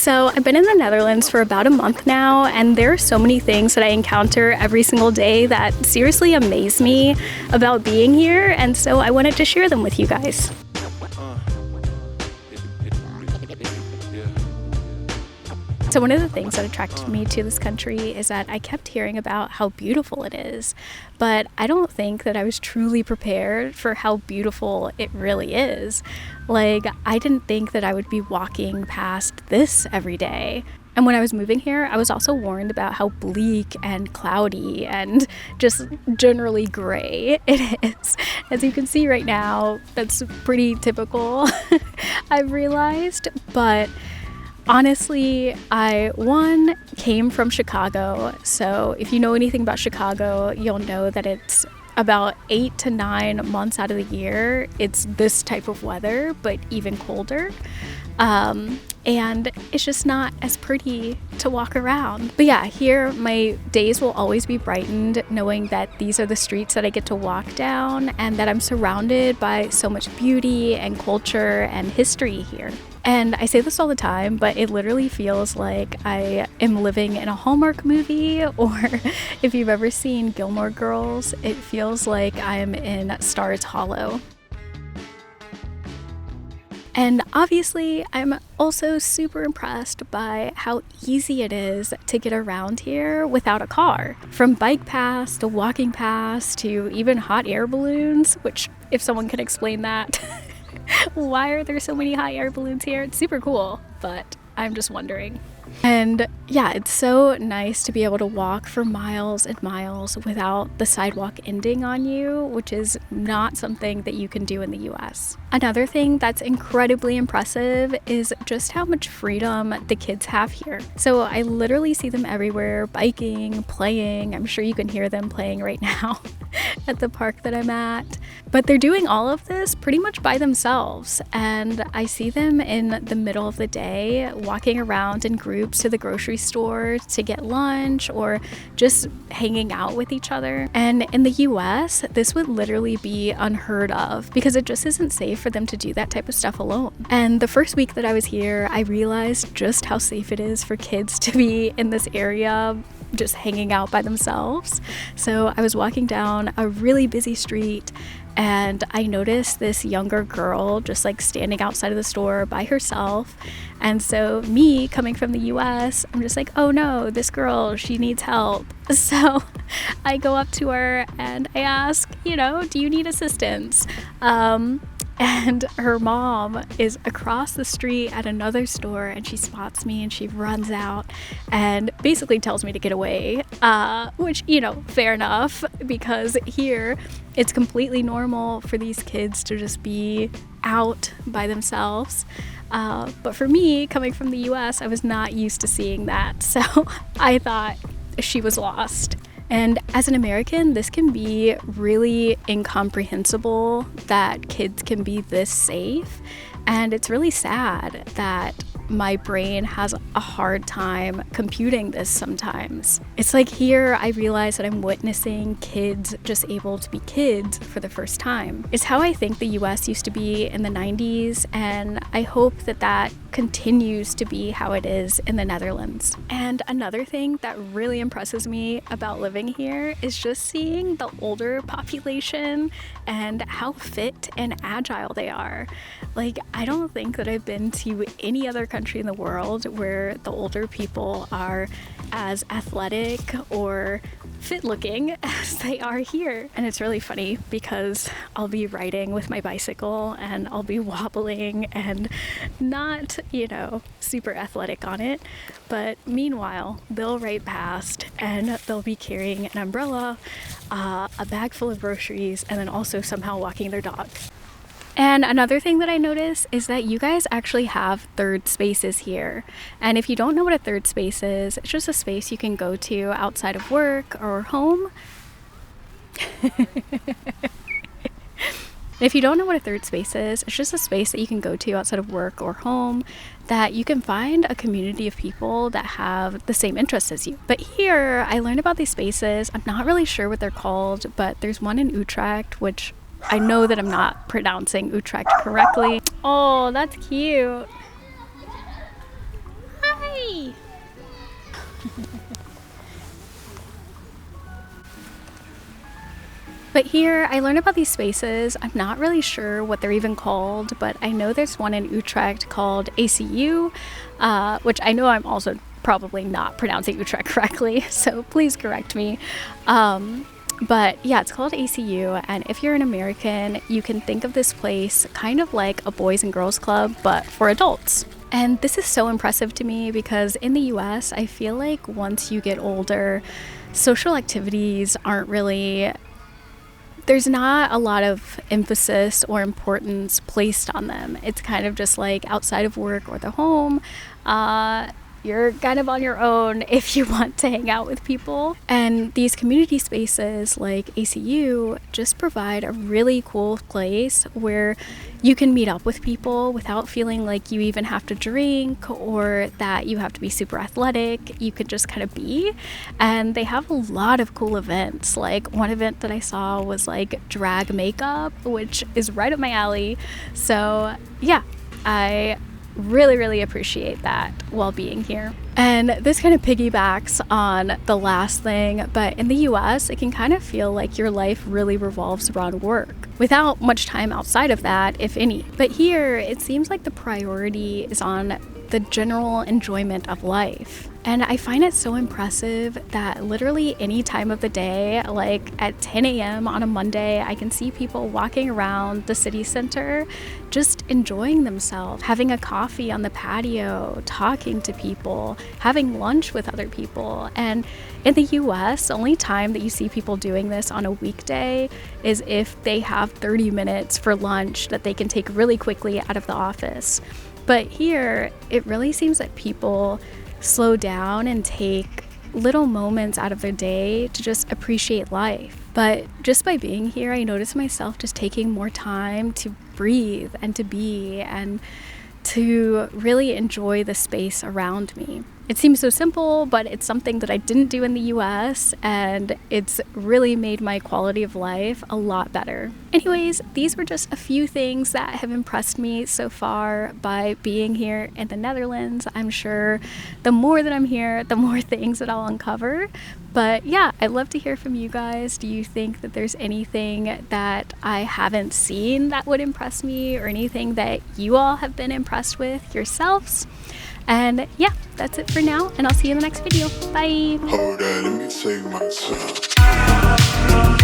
So I've been in the Netherlands for about a month now, and there are so many things that I encounter every single day that seriously amaze me about being here, and so I wanted to share them with you guys. So one of the things that attracted me to this country is that I kept hearing about how beautiful it is, but I don't think that I was truly prepared for how beautiful it really is. Like, I didn't think that I would be walking past this every day. And when I was moving here, I was also warned about how bleak and cloudy and just generally gray it is. As you can see right now, that's pretty typical, I've realized, but honestly, I came from Chicago, so if you know anything about Chicago, you'll know that it's about 8 to 9 months out of the year, it's this type of weather, but even colder. And it's just not as pretty to walk around. But yeah, here my days will always be brightened knowing that these are the streets that I get to walk down and that I'm surrounded by so much beauty and culture and history here. And I say this all the time, but it literally feels like I am living in a Hallmark movie, or if you've ever seen Gilmore Girls, it feels like I'm in Stars Hollow. And obviously, I'm also super impressed by how easy it is to get around here without a car. From bike paths to walking paths to even hot air balloons, which if someone can explain that, why are there so many hot air balloons here? It's super cool, but I'm just wondering. And yeah, it's so nice to be able to walk for miles and miles without the sidewalk ending on you, which is not something that you can do in the US. Another thing that's incredibly impressive is just how much freedom the kids have here. So I literally see them everywhere, biking, playing. I'm sure you can hear them playing right now at the park that I'm at. But they're doing all of this pretty much by themselves. And I see them in the middle of the day walking around in groups to the grocery store to get lunch or just hanging out with each other. And in the US, this would literally be unheard of because it just isn't safe for them to do that type of stuff alone. And the first week that I was here, I realized just how safe it is for kids to be in this area just hanging out by themselves. So I was walking down a really busy street and I noticed this younger girl just like standing outside of the store by herself. And so me coming from the US, I'm just like, oh no, this girl, she needs help. So I go up to her and I ask, do you need assistance? And her mom is across the street at another store and she spots me and she runs out and basically tells me to get away, which, fair enough, because here it's completely normal for these kids to just be out by themselves. But for me, coming from the US, I was not used to seeing that. So I thought she was lost. And as an American, this can be really incomprehensible that kids can be this safe. And it's really sad that my brain has a hard time computing this sometimes. It's like here I realize that I'm witnessing kids just able to be kids for the first time. It's how I think the US used to be in the 90s, and I hope that that continues to be how it is in the Netherlands. And another thing that really impresses me about living here is just seeing the older population and how fit and agile they are. Like, I don't think that I've been to any other country in the world where the older people are as athletic or fit looking as they are here. And it's really funny because I'll be riding with my bicycle and I'll be wobbling and not, super athletic on it. But meanwhile, they'll ride past and they'll be carrying an umbrella, a bag full of groceries, and then also somehow walking their dog. And another thing that I noticed is that you guys actually have third spaces here. And if you don't know what a third space is, it's just a space you can go to outside of work or home. If you don't know what a third space is, it's just a space that you can go to outside of work or home that you can find a community of people that have the same interests as you. But here, I learned about these spaces. I'm not really sure what they're called, but there's one in Utrecht, which I know that I'm not pronouncing Utrecht correctly. Oh, that's cute. Hi. But here, I learned about these spaces. I'm not really sure what they're even called, but I know there's one in Utrecht called ACU, which I know I'm also probably not pronouncing Utrecht correctly, so please correct me. But yeah, it's called ACU, and if you're an American, you can think of this place kind of like a boys and girls club, but for adults. And this is so impressive to me because in the US, I feel like once you get older, social activities aren't really, there's not a lot of emphasis or importance placed on them. It's kind of just like outside of work or the home, you're kind of on your own if you want to hang out with people. And these community spaces like ACU just provide a really cool place where you can meet up with people without feeling like you even have to drink or that you have to be super athletic. You could just kind of be. And they have a lot of cool events. Like one event that I saw was like drag makeup, which is right up my alley. So yeah, I really appreciate that while being here. And this kind of piggybacks on the last thing, but in the US, it can kind of feel like your life really revolves around work without much time outside of that, if any. But here, it seems like the priority is on the general enjoyment of life. And I find it so impressive that literally any time of the day, like at 10 a.m. on a Monday, I can see people walking around the city center just enjoying themselves, having a coffee on the patio, talking to people, having lunch with other people. And in the US, the only time that you see people doing this on a weekday is if they have 30 minutes for lunch that they can take really quickly out of the office. But here, it really seems that people slow down and take little moments out of their day to just appreciate life. But just by being here, I notice myself just taking more time to breathe and to be and to really enjoy the space around me. It seems so simple, but it's something that I didn't do in the US, and it's really made my quality of life a lot better. Anyways, these were just a few things that have impressed me so far by being here in the Netherlands. I'm sure the more that I'm here, the more things that I'll uncover. But yeah, I'd love to hear from you guys. Do you think that there's anything that I haven't seen that would impress me, or anything that you all have been impressed with yourselves? And yeah, that's it for now, and I'll see you in the next video. Bye! Hold on, let me take my time.